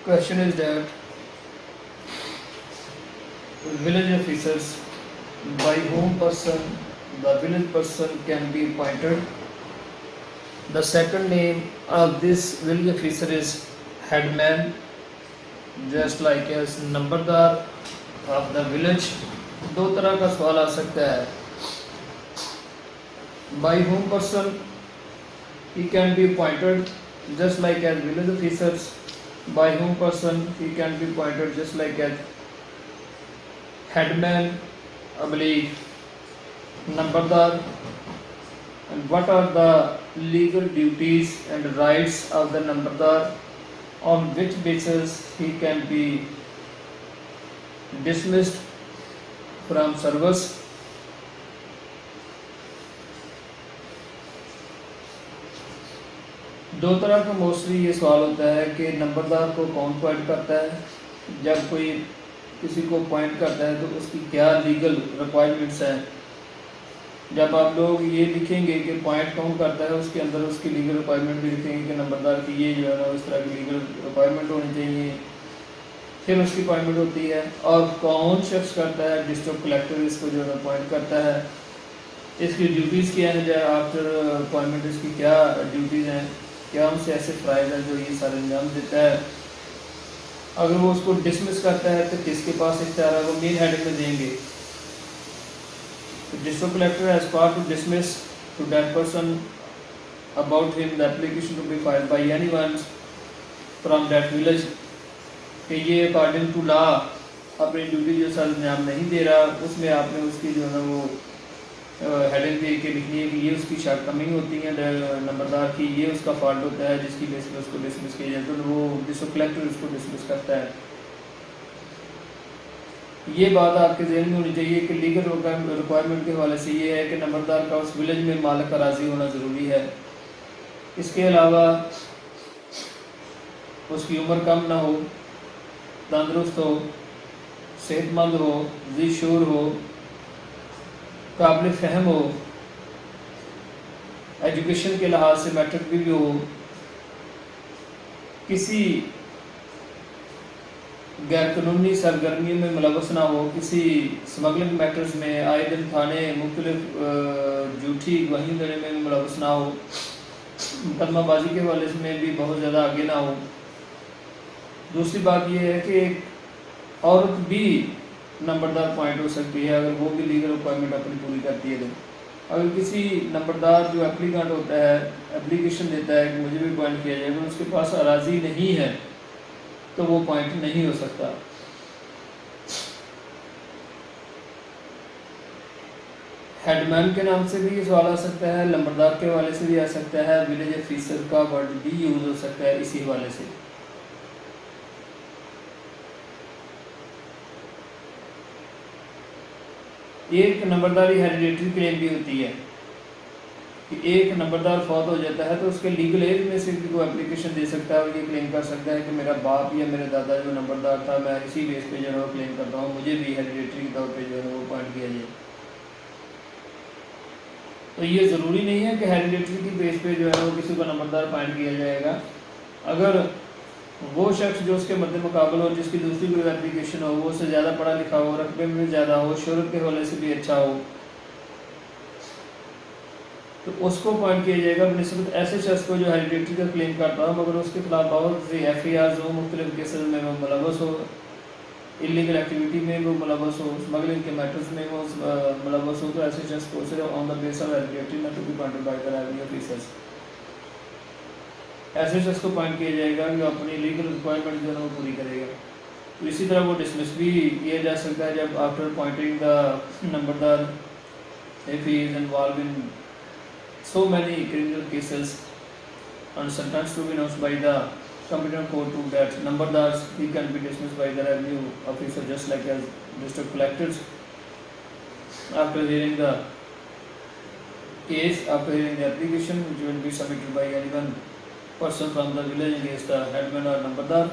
question is that village officers, by whom person the village person can be appointed. The second name of this village officer is headman, just like as Nambardar of the village. दो तरह का सवाल आ सकता है. By whom person he can be appointed, just like as village officers. By whom person he can be appointed, just like as headman, oblique Nambardar. And what are the legal duties and rights of the Nambardar, on which basis he can be dismissed from service. दो तरह का mostly ये सवाल होता है कि नंबरदार को कौन अपॉइंट करता है. जब कोई किसी को अपॉइंट करता है तो उसकी क्या लीगल रिक्वायरमेंट्स हैं. जब आप लोग ये लिखेंगे कि पॉइंट कौन करता है, उसके अंदर उसकी लीगल रिक्वायरमेंट भी लिखेंगे कि नंबरदार की ये जो है ना इस तरह की लीगल रिक्वायरमेंट होनी चाहिए. फिर उसकी अपॉइंटमेंट होती है. और कौन शख्स करता है, डिस्ट्रिक्ट कलेक्टर इसको जो है अपॉइंट करता है. इसकी ड्यूटीज़ क्या हैं, जो आफ्टर अपॉइंटमेंट इसकी क्या ड्यूटीज़ हैं, क्या उनसे ऐसे फ़राइज़ हैं जो ये सारे अंजाम देता है. अगर वो उसको डिसमिस करता है तो किसके पास इख्तियार है, वो मेन हेडिंग में देंगे. District collector has power to dismiss to that person about him the application to be filed by anyone from that village. कि ये अकॉर्डिंग टू लॉ अपनी ड्यूटी जो सर अंजाम नहीं दे रहा, उसमें आपने उसकी जो है ना वो हेडिंग दे के लिखनी है कि ये उसकी शॉर्टकमिंग होती है नंबरदार की, ये उसका फॉल्ट होता है जिसकी बेस पर उसको डिसमिस किया जाए. तो वो डिस्ट्रिक्ट कलेक्टर उसको डिसमिस करता है. ये बात आपके जहन में होनी चाहिए कि लीगल रिक्वायरमेंट के हवाले से ये है कि नंबरदार का उस विलेज में मालिक का राज़ी होना ज़रूरी है. इसके अलावा उसकी उम्र कम ना हो, तंदुरुस्त हो, सेहतमंद हो, जी शूर हो, काबिल फ़हम हो, एजुकेशन के लिहाज से मैट्रिक भी हो, किसी गैर कानूनी सरगर्मियों में मुलवस ना हो, किसी स्मगलिंग मैटर्स में आए दिन थाने मुख्तलिफ झूठी गवाही देने में मुलवस ना हो, मुकदमाबाजी के हवाले में भी बहुत ज़्यादा आगे ना हो. दूसरी बात यह है कि एक औरत भी नंबरदार पॉइंट हो सकती है अगर वो भी लीगल रिक्वायरमेंट अपनी पूरी करती है. तो अगर किसी नंबरदार जो एप्लीकेंट होता है एप्लीकेशन देता है कि मुझे भी पॉइंट किया जाए, अगर उसके पास अराजी नहीं है तो वो पॉइंट नहीं हो सकता. हेडमैन के नाम से भी ये सवाल आ सकता है, नंबरदार के हवाले से भी आ सकता है, विलेज ऑफिसर का वर्ड भी यूज़ हो सकता है इसी हवाले से. एक नंबरदारी हेरिडेटरी क्लेम भी होती है कि एक नंबरदार फौत हो जाता है तो उसके लीगल एज में से भी कोई एप्लीकेशन दे सकता है और ये क्लेम कर सकता है कि मेरा बाप या मेरे दादा जो नंबरदार था, मैं इसी बेस पे जो है वो क्लेम करता हूँ, मुझे भी हेरिडेटरी के तौर पे जो है वो पॉइंट किया जाए. तो ये ज़रूरी नहीं है कि हेरिडेटरी की बेस पे जो है वो किसी को नंबरदार पॉइंट किया जाएगा. अगर वो शख्स जो उसके मद्दे मुकाबल हो, जिसकी दूसरी कोई एप्लीकेशन हो, वो उससे ज़्यादा पढ़ा लिखा हो, रकबे में ज़्यादा हो, शोहरत के हवाले से भी अच्छा हो, तो उसको पॉइंट किया जाएगा बनिस्बत ऐसे शख्स को जो हेरिडेटरी का क्लेम करता हो मगर उसके खिलाफ बहुत सी FIRs हो, मुख्तलिफ केसेस में वो मुलवस हो, इलीगल एक्टिविटी में वो मुलवस हो, स्मगलिंग के मैटर्स में वो मुलवस हो, तो ऐसे शख्स को सिर्फ on the base of hereditary not to be pointed by the revenue officers, ऐसे शख्स को पॉइंट किया जाएगा जो अपनी लीगल रिक्वायरमेंट जो है वो पूरी करेगा. तो इसी तरह वो डिसमिस भी किया जा सकता है जब आफ्टर अपॉइंटिंग द नंबरदार if he is involved in so many criminal cases and sentenced to be announced by the competent court to that nambardars, he can be dismissed by the revenue officer just like as district collectors. After hearing the case, after hearing the application which will be submitted by any one person from the village against the headman or nambardar,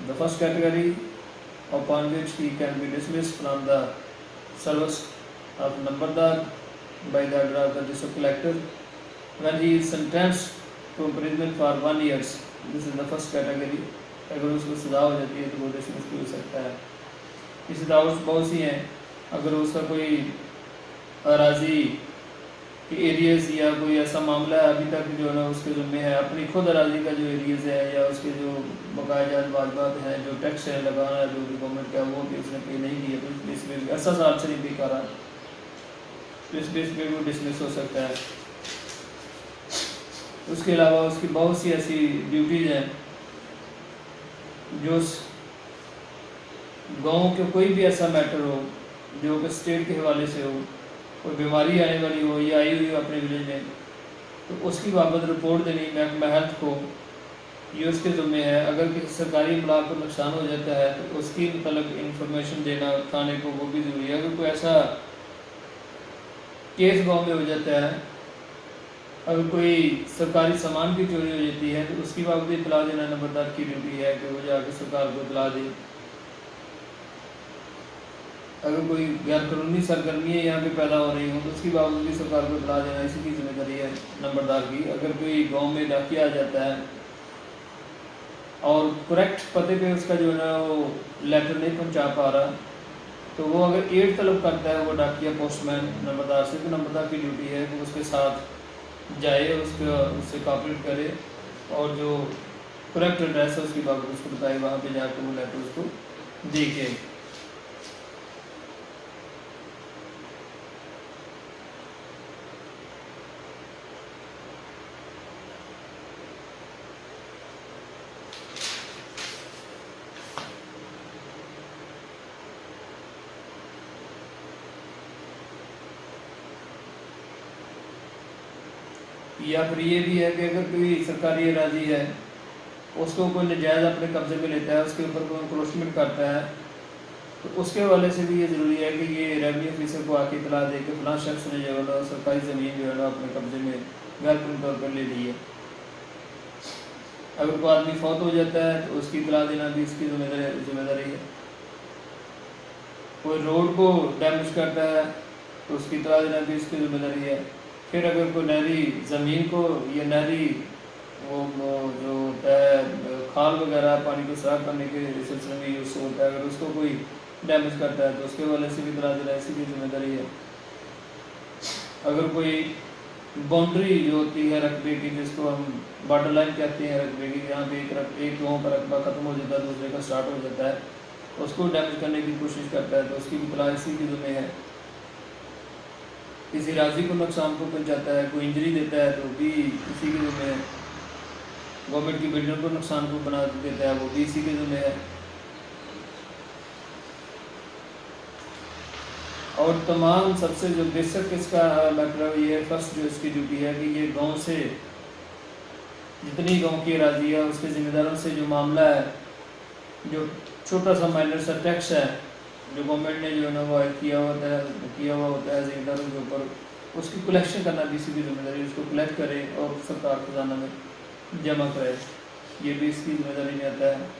the first category upon which he can be dismissed from the service of nambardar by the order of the district collector when he is sentenced to imprisonment for 1 year this is the first category. अगर उसको सज़ा हो जाती है तो वो dismiss भी हो सकता है। इसी तरह बहुत सी हैं, अगर उसका कोई अराजी के एरियाज़ या कोई ऐसा मामला है अभी तक जो है ना उसके ज़िम्मे है, अपनी खुद अराजी का जो एरियाज़ है या उसके जो बकायाजात वाजबात हैं, जो टैक्स है लगाना है जो भी गवर्नमेंट का, वो भी उसने पे नहीं किया, तो इस बेस पे ऐसा साल से नहीं पे करा, तो इस बेस पे वो डिसमिस हो सकता है। उसके अलावा उसकी बहुत सी ऐसी ड्यूटीज़ हैं जो गाँव के कोई भी ऐसा मैटर हो जो कि स्टेट के हवाले से हो, कोई बीमारी आने वाली हो या आई हुई हो अपने विलेज में, तो उसकी बाबत रिपोर्ट देनी महकमा हेल्थ को, ये उसके ज़िम्मे है। अगर किसी सरकारी इमलाक को नुकसान हो जाता है तो उसकी मतलब इंफॉर्मेशन देना थाने को, वो भी ज़रूरी है। अगर कोई ऐसा केस गाँव में हो जाता है, अगर कोई सरकारी सामान की चोरी हो जाती है तो उसकी बाबत इतला देना नंबरदार की ड्यूटी है कि वो जाकर सरकार को इतला दे। अगर कोई गैर कानूनी सरगर्मियाँ यहाँ पे पैदा हो रही हों तो उसकी बाबत भी सरकार को इतला देना इसी की जिम्मेदारी है नंबरदार की। अगर कोई गांव में डाकिया आ जाता है और करेक्ट पते पे उसका जो है ना वो लेटर नहीं पहुँचा पा रहा, तो वो अगर एड तलब करता है वो डाकिया पोस्टमैन नंबरदार से, तो नंबरदार की ड्यूटी है कि उसके साथ जाए, उससे कॉपरेट करे और जो करेक्ट एड्रेस है उसकी बाबत उसको बताए, वहाँ पे जाकर वो लेटर उसको देखे। या फिर ये भी है कि अगर कोई सरकारी अराजी है उसको कोई नजायज़ अपने कब्जे में लेता है, उसके ऊपर कोई इंक्रोचमेंट करता है, तो उसके हवाले से भी ये ज़रूरी है कि ये रेवेन्यू ऑफिसर को आके इतला दे कि फलां शख्स ने जो है ना सरकारी ज़मीन जो है ना अपने कब्जे में गैर कानूनी तौर पर ले ली है। अगर कोई आदमी फौत हो जाता है तो उसकी इतला देना भी इसकी जिम्मेदारी है। कोई रोड को डैमेज करता है तो उसकी इतला देना भी इसकी जिम्मेदारी है। फिर अगर कोई नहरी ज़मीन को या नहरी वो जो होता है खाल वगैरह पानी को साफ करने के सिलसिले में यूज़ होता है, अगर उसको कोई डैमेज करता है तो उसके वाले से भी इतला देना इसी की जिम्मेदारी है। अगर कोई बाउंड्री जो होती है रकबे की, जिसको हम बॉर्डर लाइन कहते हैं रकबे की, यहाँ पे एक गाँव का रकबा ख़त्म हो जाता है दूसरे का स्टार्ट हो जाता है, उसको डैमेज करने की कोशिश करता है तो उसकी भी इतला इसी की ज़िम्मे है। किसी राजी को नुकसान को पहुँचाता है, कोई इंजरी देता है तो भी इसी के ज़िम्मे है। गवर्नमेंट की बिल्डिंग को नुकसान को बना देता है, वो भी इसी के ज़िम्मे है। और तमाम सबसे जो बेसिक इसका मतलब ये फर्स्ट जो इसकी ड्यूटी है कि ये गांव से जितनी गांव की अराजी है उसके ज़िम्मेदारों से जो मामला है, जो छोटा सा माइनर सा टैक्स है जो गवर्नमेंट ने जो है ना वो किया हुआ होता है ज़िम्मेदारों के ऊपर, उसकी कलेक्शन करना भी इसी की जिम्मेदारी, उसको कलेक्ट करे और सरकार खजाना में जमा कराए, ये भी इसकी जिम्मेदारी में आता है।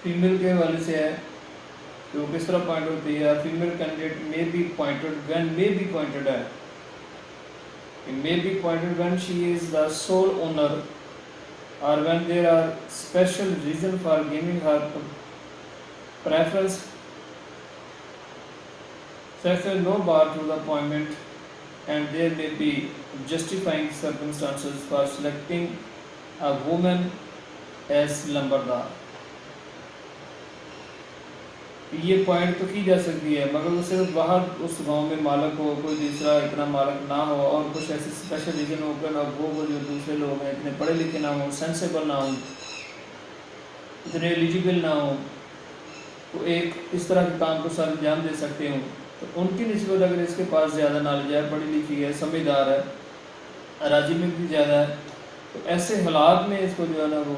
फीमेल के हवाले से है कि वो किस तरह पॉइंट होती है। Female candidate may be appointed when may be appointed है, may be appointed when she is the sole owner or when there are special reason for giving her preference, such as no bar to the appointment, and there may be justifying circumstances for selecting a woman as लंबरदार। ये point तो की जा सकती है मगर वो सिर्फ बाहर उस गांव में मालक हो, कोई दूसरा इतना मालक ना हो और कुछ ऐसे स्पेशल रीजन होकर ना वो जो दूसरे लोग हैं इतने पढ़े लिखे ना हो, सेंसेबल ना हो, इतने एलिजिबल ना हो, तो एक इस तरह के काम को सर अंजाम दे सकते हो। तो उनकी निस्बत अगर इसके पास ज़्यादा नॉलेज है, पढ़ी लिखी है, समझदार है, राजी में भी ज़्यादा है, तो ऐसे हालात में इसको जो है ना वो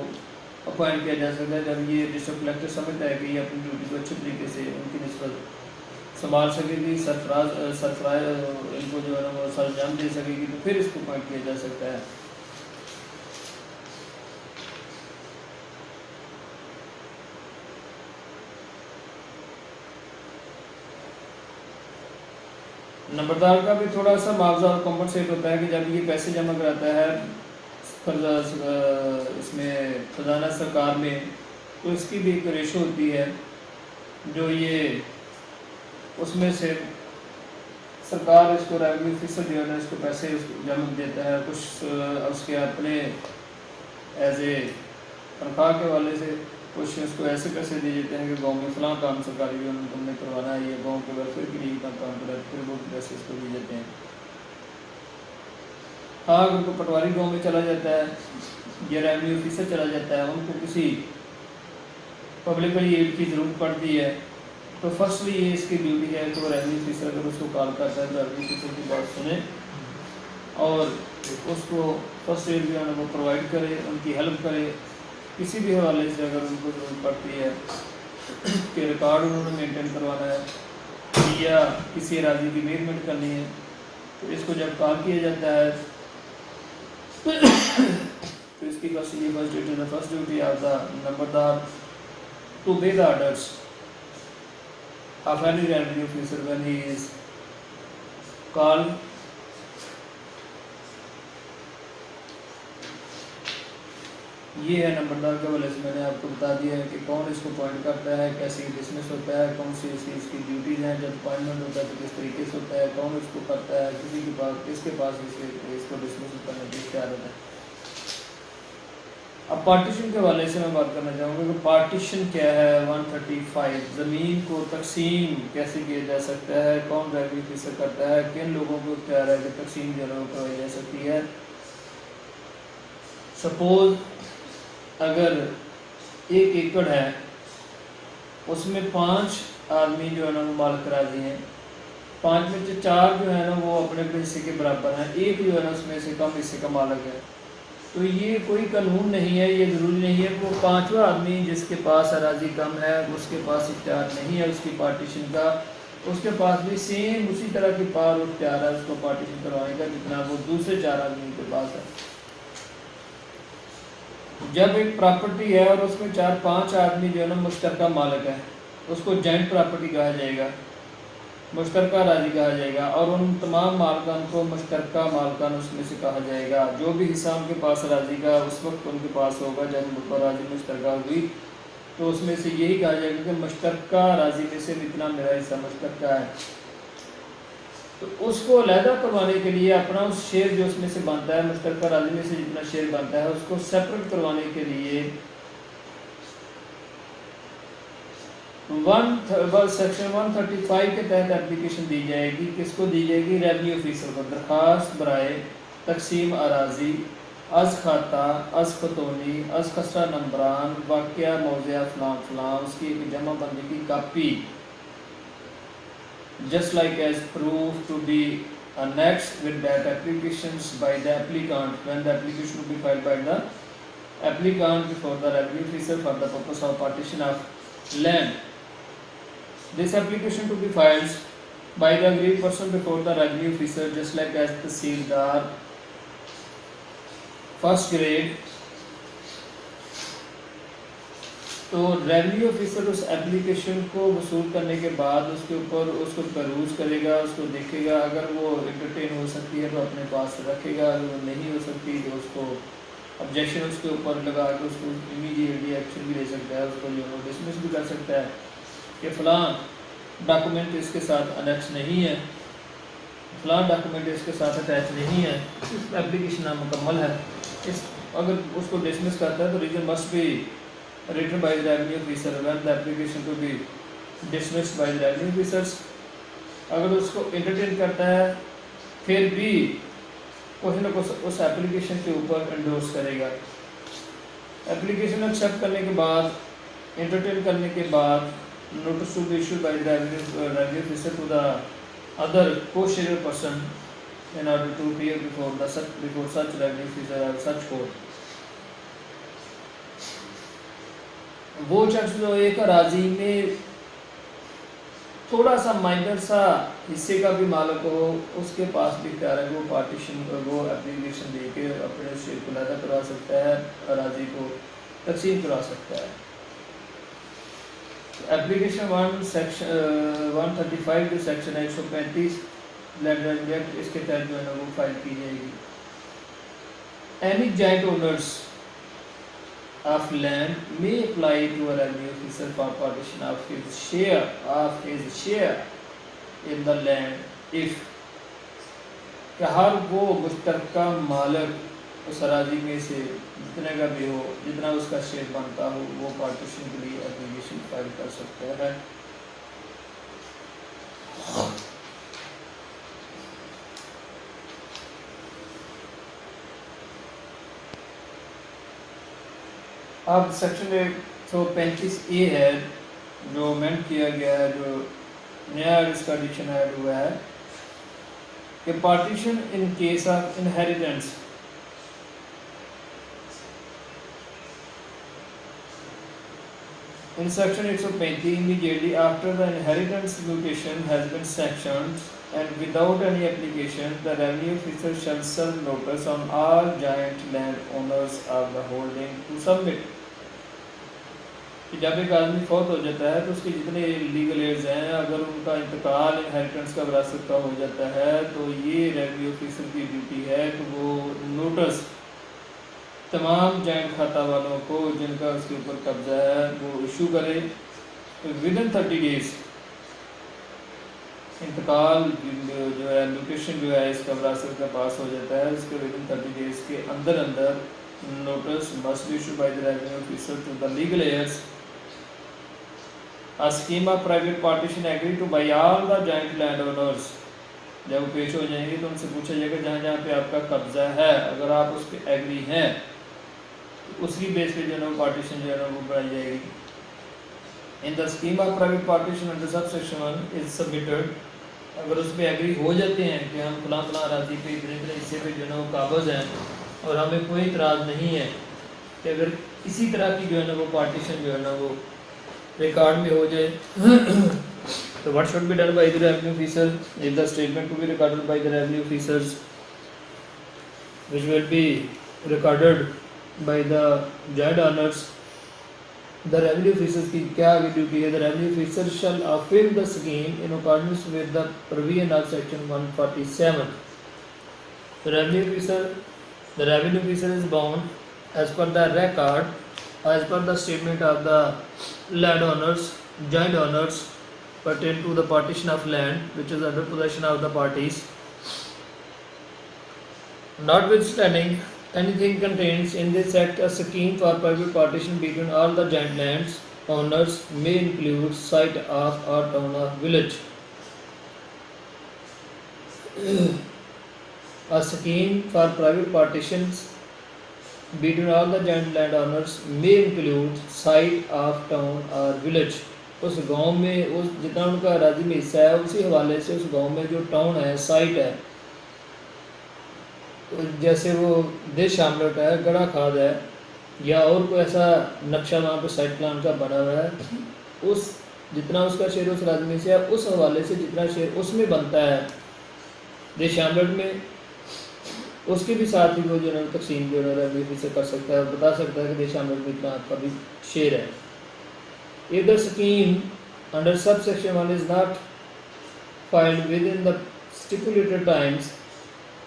अपॉइंट किया जा सकता है जब ये डिस्ट्रिक्ट कलेक्टर समझता है कि ये अपनी ड्यूटी को अच्छे तरीके से उनकी निस्बत संभाल सकेगी, सरफराज इनको जो है ना वो सरंजाम दे सकेगी, तो फिर इसको अपॉइंट किया जा सकता है। नंबरदार का भी थोड़ा सा मुआवजा और कॉम्पनसेट होता है कि जब ये पैसे जमा कराता है इसमें खजाना सरकार में, तो इसकी भी एक रेशो होती है जो ये उसमें से सरकार इसको रेवेन्यू फीसद जो है ना इसको पैसे जमा देता है, कुछ उसके अपने एज ए तनख्वाह के वाले से, कुछ उसको ऐसे पैसे दिए जाते हैं कि गांव में फलां काम सरकारी जो तुमने करवाना है, ये गांव के वेलफेयर के लिए इतना काम करा, फिर वो पैसे इसको दिए जाते हैं। हाँ, अगर कोई पटवारी गांव में चला जाता है या रेवेन्यू ऑफिसर चला जाता है, उनको किसी पब्लिकली एड की ज़रूरत पड़ती है, तो फर्स्टली ये इसकी ड्यूटी है कि वो रेवेन्यू ऑफिसर अगर उसको कॉल करता है तो रेवेन्यू ऑफिसर की बात सुने और उसको फर्स्ट एड जो है वो प्रोवाइड करे, उनकी हेल्प करे। किसी भी हवाले से अगर उनको ज़रूरत पड़ती है कि रिकॉर्ड उन्होंने मेंटेन करवाना है या किसी राजी की मेजमेंट करनी है, तो इसको जब कॉल किया जाता है तो इसकी फर्स्ट ड्यूटी ऑफ द नंबरदार to obey the orders of any revenue officer when he is called। ये है नंबरदार के हवाले से मैंने आपको बता दिया है कि कौन इसको अपॉइंट करता है, कैसे डिसमिस होता है, कौन सी इसकी ड्यूटीज़ हैं, जब अपॉइंटमेंट होता है तो किस तरीके से होता है, कौन इसको करता है, किसके पास इसको डिसमिस करने की इख्तियार होता है। अब पार्टीशन के हवाले से मैं बात करना चाहूँगा कि पार्टीशन क्या है। 135 ज़मीन को तकसीम कैसे किया जा सकता है, कौन रेवेन्यू ऑफिसर करता है, किन लोगों को इख्तियार है कि तकसीम जो है करवाई जा सकती है। सपोज अगर 1 एकड़ है, उसमें 5 आदमी जो है ना वो मालिक राजी हैं, 5 में से 4 जो है ना वो अपने हिस्से के बराबर हैं, एक जो है ना उसमें से कम हिस्से का मालिक है, तो ये कोई कानून नहीं है, ये ज़रूरी नहीं है कि वो 5वां आदमी जिसके पास अराजी कम है उसके पास इख्तियार नहीं है उसकी पार्टीशन का, उसके पास भी सेम उसी तरह की पावर इख्तियार है उसको पार्टीशन करवाने का जितना वो दूसरे 4 आदमी के पास है। जब एक प्रॉपर्टी है और उसमें 4-5 आदमी जो है ना मुश्तरका मालिक है, उसको जॉइंट प्रॉपर्टी कहा जाएगा, मुश्तरका राजी कहा जाएगा, और उन तमाम मालकान को मुश्तरका मालकान उसमें से कहा जाएगा। जो भी हिस्सा उनके पास राजी का उस वक्त उनके पास होगा जब राजी मुश्तरका हुई, तो उसमें से यही कहा जाएगा कि मुश्तरका राजी में से इतना मेरा हिस्सा मुश्तरका है। तो उसको अलहदा करवाने के लिए अपना उस शेयर जो उसमें से बनता है, मुश्तरका राजी में से जितना शेयर बनता है उसको सेपरेट करवाने के लिए सेक्शन 135 के तहत एप्लीकेशन दी जाएगी। किसको दी जाएगी? रेवेन्यू ऑफिसर को। दरख्वास्त बराए तकसीम अराजी अज खाता अज खतौनी अज खसरा नंबरान वाक़या मौज़ा फलां फलां, उसकी एक जमा बंदी की copy, just like as proof to be annexed with that applications by the applicant when the application will be filed by the applicant before the revenue officer for the purpose of partition of land. This application to be filed by the agreed person before the revenue officer just like as the Tahsildar first grade تو revenue officer اس application کو وصول کرنے کے بعد اس کے اوپر اس کو pros کرے گا، اس کو دیکھے گا، اگر وہ انٹرٹین ہو سکتی ہے تو اپنے پاس رکھے گا، اگر وہ نہیں ہو سکتی تو اس کو آبجیکشن اس کے اوپر لگا کے اس کو امیڈیٹلی ایکشن بھی لے سکتا ہے، اس کو جو ہے ڈسمس بھی کر سکتا ہے کہ فلاں ڈاکومنٹ اس کے ساتھ انیکس نہیں ہے، فلاں ڈاکومنٹ اس کے ساتھ اٹیچ نہیں ہے، اپلیکیشن نامکمل ہے۔ اگر اس کو ڈسمس کرتا ہے تو reason must be written by the revenue officer when the application to be dismissed by the revenue officers۔ اگر اس کو انٹرٹین کرتا ہے پھر بھی کچھ نہ کچھ اس اپلیکیشن کے اوپر انڈورس کرے گا۔ اپلیکیشن ایکسیپٹ کرنے کے بعد، انٹرٹین کرنے کے بعد notice to be issued by the revenue officer to the other co-sharer person in order to appear before such revenue officer or such court۔ وہ شخص جو ایک اراضی میں تھوڑا سا مائنر سا حصے کا بھی مالک ہو، اس کے پاس بھی اختیار ہے وہ پارٹیشن وہ اپلیکیشن دے کے اپنے شیئر کو علیحدہ کروا سکتا ہے، اراضی کو تقسیم کروا سکتا ہے۔ اپلیکیشن 135 جو سیکشن ہے 135 لینڈ ریونیو ایکٹ، اس کے تحت جو ہے نا وہ فائل کی جائے گی۔ Any joint owners of land may apply to a revenue officer for partition of his share in the land if کہ ہر وہ مشترکہ مالک اس اراضی میں سے جتنے کا بھی ہو، جتنا اس کا شیئر بنتا ہو، وہ پارٹیشن کے لیے اپلیکیشن فائل کر سکتا ہے۔ اب سیکشن 135A ہے جو امینڈ کیا گیا ہے، جو نیا اس کا ایڈیشن ایڈ ہوا ہے کہ partition in case of inheritance. In section 135 immediately after the inheritance mutation has been sanctioned and without any application, the revenue officer shall serve notice on all joint land owners of the holding to submit۔ کہ جب ایک آدمی فوت ہو جاتا ہے تو اس کے جتنے لیگل ایڈز ہیں، اگر ان کا انتقال انہیریٹنس کا وراثت کا ہو جاتا ہے تو یہ ریونیو آفیسر کی ڈیوٹی ہے کہ وہ نوٹس تمام جوائنٹ کھاتہ والوں کو جن کا اس کے اوپر قبضہ ہے وہ ایشو کرے ودن 30 days۔ انتقال جو ہے لوکیشن جو ہے اس کا وراثت کا پاس ہو جاتا ہے، اس کے ودن 30 days کے اندر notice must be issued by the revenue officer to the legal heirs۔ A scheme of private partition agreed to by all the joint landowners۔ جب وہ پیش ہو جائیں گے تو ان سے پوچھا جائے گا جہاں جہاں پہ آپ کا قبضہ ہے، اگر آپ اس پہ ایگری ہیں تو اس کی بیس پہ جو ہے نا وہ پارٹیشن جو ہے نا وہ بنائی جائے گی۔ In the scheme of private partition under subsection 1 is submitted۔ اگر اس پہ ایگری ہو جاتے ہیں کہ ہم فلاں فلاں اراضی پہ اتنے حصے پہ جو ہے نا وہ قابض ہیں اور ہمیں کوئی اعتراض نہیں ہے کہ اگر اسی طرح کی جو ہے نا وہ پارٹیشن جو ہے نا وہ ریکارڈ میں ہو جائے تو what should be done by the revenue officer is the statement to be recorded by the revenue officers which will be recorded by the joint owners۔ The revenue officers کی کیا duty ہے؟ The revenue officer shall fulfill the scheme in accordance with the provision of section 147۔ The revenue officer is bound as per the record as per the statement of the landowners, joint owners pertain to the partition of land which is under possession of the parties। Notwithstanding anything contains in this act, a scheme for private partition between all the joint lands owners may include site of or town or village। A scheme for private partitions between all the joint land owners may include site of town or village۔ اس گاؤں میں اس جتنا ان کا اراضی میں حصہ ہے اسی حوالے سے اس گاؤں میں جو ٹاؤن ہے، سائٹ ہے، جیسے وہ دیش آملٹ ہے، گڑھا کھاد ہے، یا اور کوئی ایسا نقشہ وہاں پہ سائٹ پلان کا بنا ہوا ہے، اس جتنا اس کا شیئر اس اراضی میں سے ہے اس حوالے سے جتنا شیئر اس میں بنتا ہے دیش آملٹ میں، اس کے بھی ساتھ ہی وہ جو ہے تقسیم جو ہے ریونیو سے کر سکتا ہے، بتا سکتا ہے کہ دیش آملٹ میں اتنا آپ کا بھی شیئر ہے۔ If the scheme under subsection 1 is not filed within the stipulated times,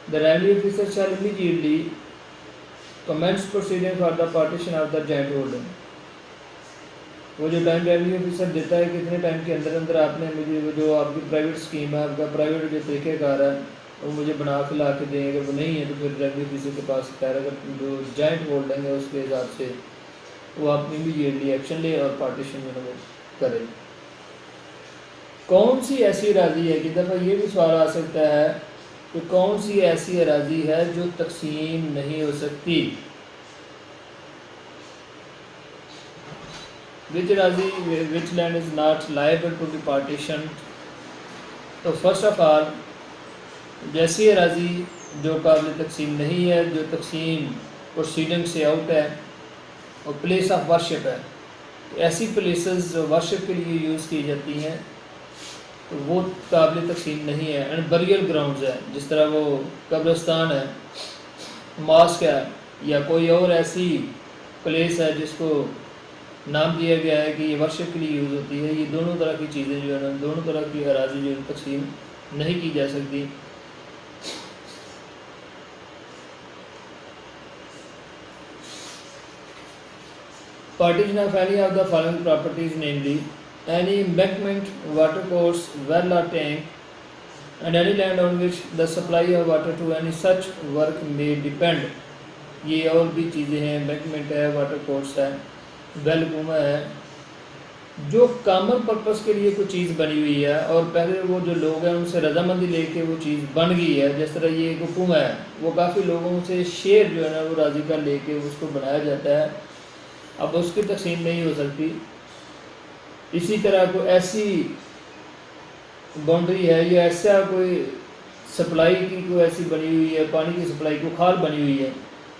the revenue officer shall immediately commence proceeding for the partition of the joint holding. वो जो टाइम रेवेन्यू ऑफिसर देता है कितने टाइम के अंदर अंदर आपने मुझे वो जो आपकी प्राइवेट स्कीम है, आपका प्राइवेट जो तरीक़ेकार है वो मुझे बना के ला के दें। अगर वो नहीं है तो फिर रेवेन्यू ऑफिसर के पास खैर अगर जो जॉइंट होल्डिंग है उसके हिसाब से वो आप इमीडिएटली एक्शन ले और पार्टीशन जो है वो करे। कौन सी ऐसी अराजी है कि दफ़ा ये भी सवाल आ सकता है कि कौन सी ऐसी अराजी है जो तकसीम नहीं हो सकती। Which Araji which land is not liable to be partitioned। तो फर्स्ट ऑफ ऑल जैसी अराजी जो काबिल तकसीम नहीं है, जो तकसीम प्रोसीडिंग से आउट है और प्लेस ऑफ वर्शिप है, ऐसी प्लेसेस जो वर्शिप के लिए यूज़ की जाती हैं तो वो काबिल तकसीम नहीं है। एंड बरियल ग्राउंड्स है, जिस तरह वो कब्रिस्तान है, मॉस्क है या कोई और ऐसी प्लेस है जिसको नाम दिया गया है कि ये वर्शिप के लिए यूज़ होती है, ये दोनों तरह की चीज़ें जो है ना, दोनों तरह की अराजी जो तकसीम नहीं की जा सकती। Partition of any of the following properties, namely any embankment, water course, well or tank, and any land on which the supply of water to any such work may depend। ये और भी चीज़ें हैं, embankment है, water course है, well कुआं है। जो कॉमन पर्पस के लिए कोई चीज़ बनी हुई है और पहले वो जो लोग हैं उनसे रजामंदी लेके वो चीज़ बन गई है, जिस तरह ये एक कुआं है वो काफ़ी लोगों से शेयर जो है ना वो राजी का लेके उसको बनाया जाता है, अब उसकी तकसीम नहीं हो सकती। इसी तरह कोई ऐसी बाउंड्री है या ऐसा कोई सप्लाई की कोई ऐसी बनी हुई है, पानी की सप्लाई को खाल बनी हुई है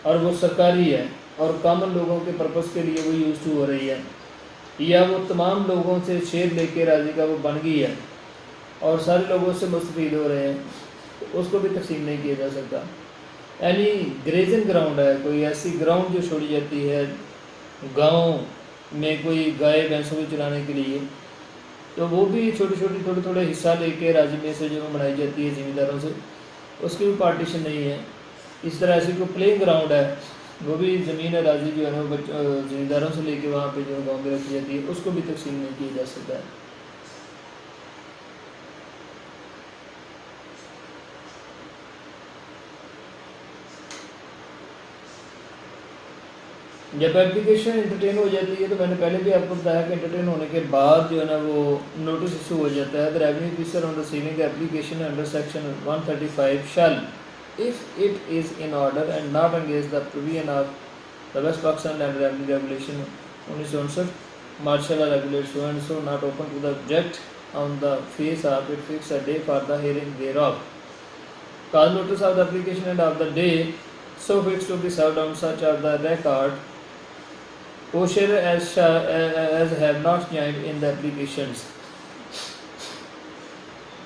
और वो सरकारी है और कॉमन लोगों के पर्पस के लिए वो यूज़ टू हो रही है, या वो तमाम लोगों से शेयर लेके राजी का वो बन गई है और सारे लोगों से मुस्तफ़ीद हो रहे हैं, तो उसको भी तकसीम नहीं किया जा सकता। यानी ग्रेजिंग ग्राउंड है, कोई ऐसी ग्राउंड जो छोड़ी जाती है गाँव में कोई गाय भैंसों को चलाने के लिए, तो वो भी छोटी छोटी थोड़े थोड़े हिस्सा लेके राजी में से जो बनाई जाती है ज़मींदारों से, उसकी भी पार्टीशन नहीं है। इस तरह ऐसी कोई प्लेइंग ग्राउंड है, वो भी ज़मीन राजी जो है ना ज़मींदारों से लेके वहाँ पे जो गाँव में रखी जाती है, उसको भी तकसीम नहीं किया जा सकता है। जब एप्लीकेशन इंटरटेन हो जाती है तो मैंने पहले भी आपको बताया कि इंटरटेन होने के बाद जो है ना वो नोटिस इशू हो जाता है। The revenue officer on receiving the application under section 135 shall, if it is in order and not against the provision of the West Pakistan Land Revenue Regulation 1959, martial regulates so and so, not open to the object on the face of it, fix a day for the hearing thereof, cause notice of the application and of the day so fixed to be served on such of the record kosher as have not joined in the applications।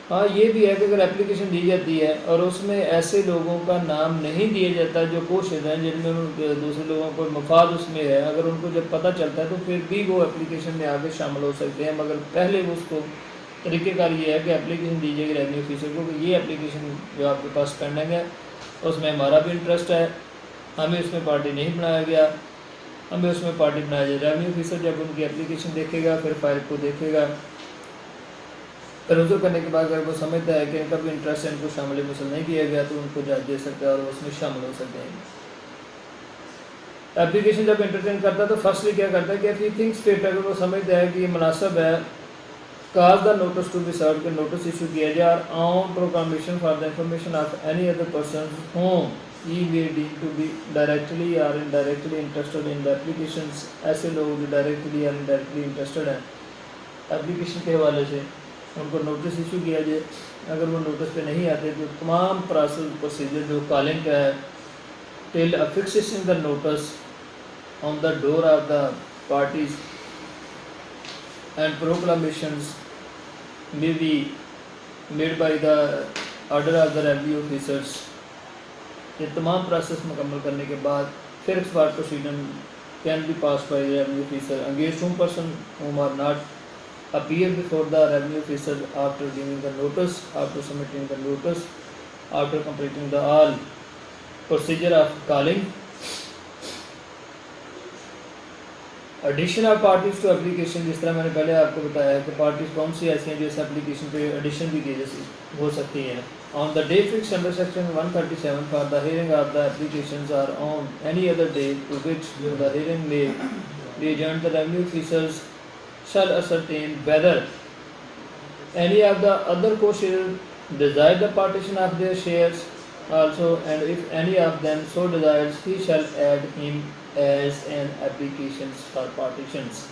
हाँ ये भी है कि अगर application दी जाती है और उसमें ऐसे लोगों का नाम नहीं दिया जाता जो कोशिश हैं, जिनमें दूसरे लोगों को मफाद उसमें है, अगर उनको जब पता चलता है तो फिर भी वो एप्लीकेशन में आगे शामिल हो सकते हैं। मगर पहले उसको तरीक़ेकार ये है कि एप्लीकेशन दी जाएगी रेवेन्यू ऑफिसर को कि ये एप्लीकेशन जो आपके पास पेंडिंग है उसमें हमारा भी इंटरेस्ट है, हमें उसमें पार्टी नहीं बनाया गया, हमें उसमें पार्टी बनाया जाए। रेवेन्यू ऑफिसर जब उनकी एप्लीकेशन देखेगा फिर फाइल को देखेगा, रुजू करने के बाद अगर वो समझता है कि इनका भी इंटरेस्ट है, इनको शामिल मुसल नहीं किया गया तो उनको जज दे सकता है और उसमें शामिल हो सकते हैं। एप्लीकेशन जब इंटरटेन करता है तो फर्स्टली क्या करता है कि इफ ही थिंक्स फिट, अगर वो समझता है कि ये मुनासिब है, cause the notice to be serve, के नोटिस इशू किया जाए on proclamation for the information of any other person whom he may deem to be directly or indirectly interested in the applications. ऐसे लोग जो डायरेक्टली और इनडायरेक्टली इंटरेस्टेड हैं application के हवाले से, उनको नोटिस इशू किया जाए। अगर वो नोटिस पे नहीं आते तो तमाम प्रोसीजर जो कॉलिंग का है till affixation the notice on the door of the parties and proclamations may be made by the order of the revenue officers. ये तमाम प्रोसेस मुकम्मल करने के बाद फिर ex parte proceeding can be passed by the revenue officer against whom person whom are not appear before the revenue officer after giving the notice, after submitting the notice, after completing the all procedure of calling. Addition of parties to application, جس طرح میں نے پہلے آپ کو بتایا کہ parties کون سی ایسی ہیں جو اس اپلیکیشن پہ ایڈیشن بھی کی ہو سکتی ہیں. On the day fixed under section 137 for the hearing of the applications or on any other day to which the hearing may be adjourned, the revenue officers shall ascertain whether any of the other co-sharers desire the partition of their shares also, and if any of them so desires, he shall add him as an applications for partitions.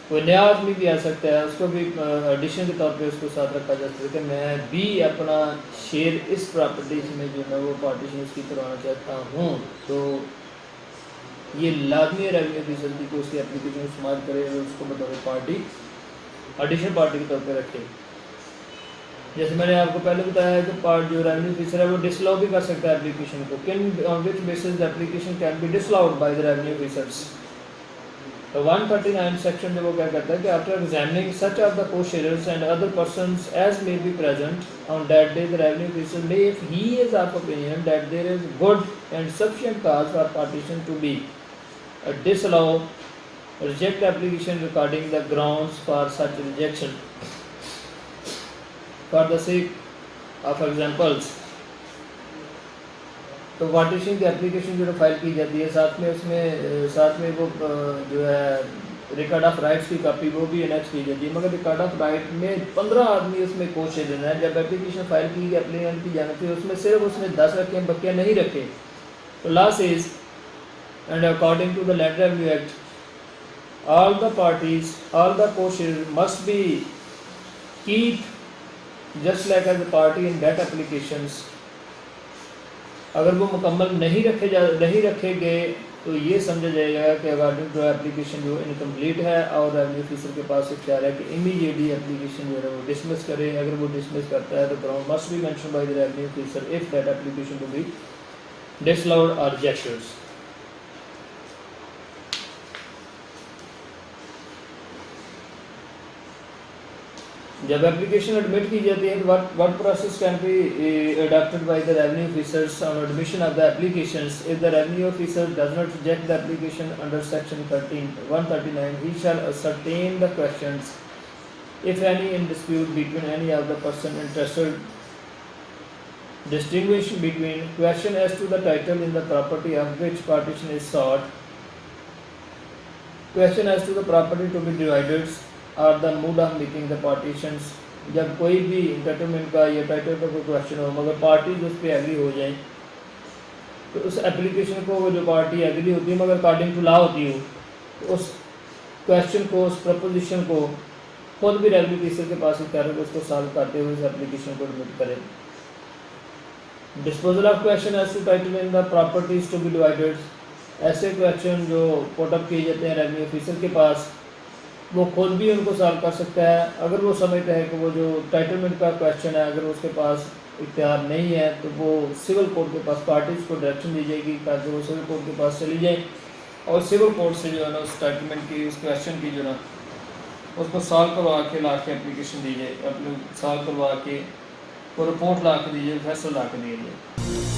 کوئی نیا آدمی بھی آ سکتا ہے، اس کو بھی edition کے طور پہ اس کو ساتھ رکھا جا سکتا ہے کہ میں بھی اپنا شیئر اس پراپرٹیز میں جو ہے وہ پارٹیشن اس کی کروانا چاہتا ہوں. تو یہ لازمی ہے ریونیو آفیسر کی کہ اس کی اپلیکیشن استعمال کرے اور اس کو بطور پارٹی ایڈیشن پارٹی کے طور پہ رکھے. جیسے میں نے آپ کو پہلے بتایا ہے کہ جو ریونیو آفیسر ہے وہ ڈسلاؤ بھی کر سکتا ہے اپلیکیشن کو. کن on which basis the application can be disallowed by the revenue officers. تو 139 سیکشن جو وہ کیا کہتا ہے کہ after ایگزامننگ such of the co-sharers and other persons as may be present on that day, the revenue officer may, if he is of opinion that there is good and sufficient cause for partition to be disallow, reject the application regarding the grounds for such rejection. For the sake of examples, تو partition کی application جو file کی جاتی ہے ساتھ میں وہ جو ہے ریکارڈ آف رائٹس کی کاپی وہ بھی انیکس کی جاتی ہے، مگر ریکارڈ آف رائٹ میں 15 آدمی اس میں کو شیئر ہیں. جب اپلیکیشن فائل کی گئی اپلیکینٹ کی جانب سے اس میں صرف اس نے 10 رکھے ہیں، بقیہ نہیں رکھے. تو law says and according to the land revenue act all the parties, all the co-sharers must be keep just like as a party in that applications. اگر وہ مکمل نہیں رکھے گئے تو یہ سمجھا جائے گا کہ اکارڈنگ ٹو اپلیکیشن جو انکمپلیٹ ہے اور ریونیو آفیسر کے پاس اختیار ہے کہ امیڈیٹلی اپلیکیشن جو ہے وہ ڈسمس کرے. اگر وہ ڈسمس کرتا ہے تو ground must be mention by the revenue officer if that application to be disallowed اور ریجیکٹڈ. جب اپلیکیشن ایڈمٹ کی جاتی ہے what process can be adopted by the revenue officers on admission of the applications. If the revenue officer does not reject the application under section 139, he shall ascertain the questions, if any, in dispute between any of the person interested, distinguish between question as to the title in the property of which partition is sought, question as to the property to be divided, اور the mode of making the partitions. جب کوئی بھی entitlement کا یا title کا کوئی question ہو مگر parties اس پہ ایگری ہو جائیں تو اس اپلیکیشن کو وہ جو پارٹی ایگری ہوتی ہے مگر اکارڈنگ ٹو لا ہوتی ہو تو اس کویشچن کو اس پرپوزیشن کو خود بھی ریونیو آفیسر کے پاس اختیار ہے کہ اس کو سالو کرتے ہوئے اس اپلیکیشن کو ایڈمٹ کرے. Disposal of question as to title in the properties to be divided. ایسے کویشچن جو پوٹ اپ کیے جاتے ہیں ریونیو آفیسر کے پاس وہ خود بھی ان کو سالو کر سکتا ہے. اگر وہ سمجھتا ہے کہ وہ جو ٹائٹلمنٹ کا کویشچن ہے اگر اس کے پاس اختیار نہیں ہے تو وہ سول کورٹ کے پاس پارٹیز کو ڈائریکشن دی جائے گی تاکہ وہ سول کورٹ کے پاس چلی جائیں اور سول کورٹ سے جو ہے نا اس ٹائٹلمنٹ کی اس کویشچن کی جو نا اس کو سالو کروا کے لا کے اپلیکیشن دی جائے، اپنے سالو کروا کے وہ رپورٹ لا کے دی جائے، فیصلہ لا کے دیا جائے.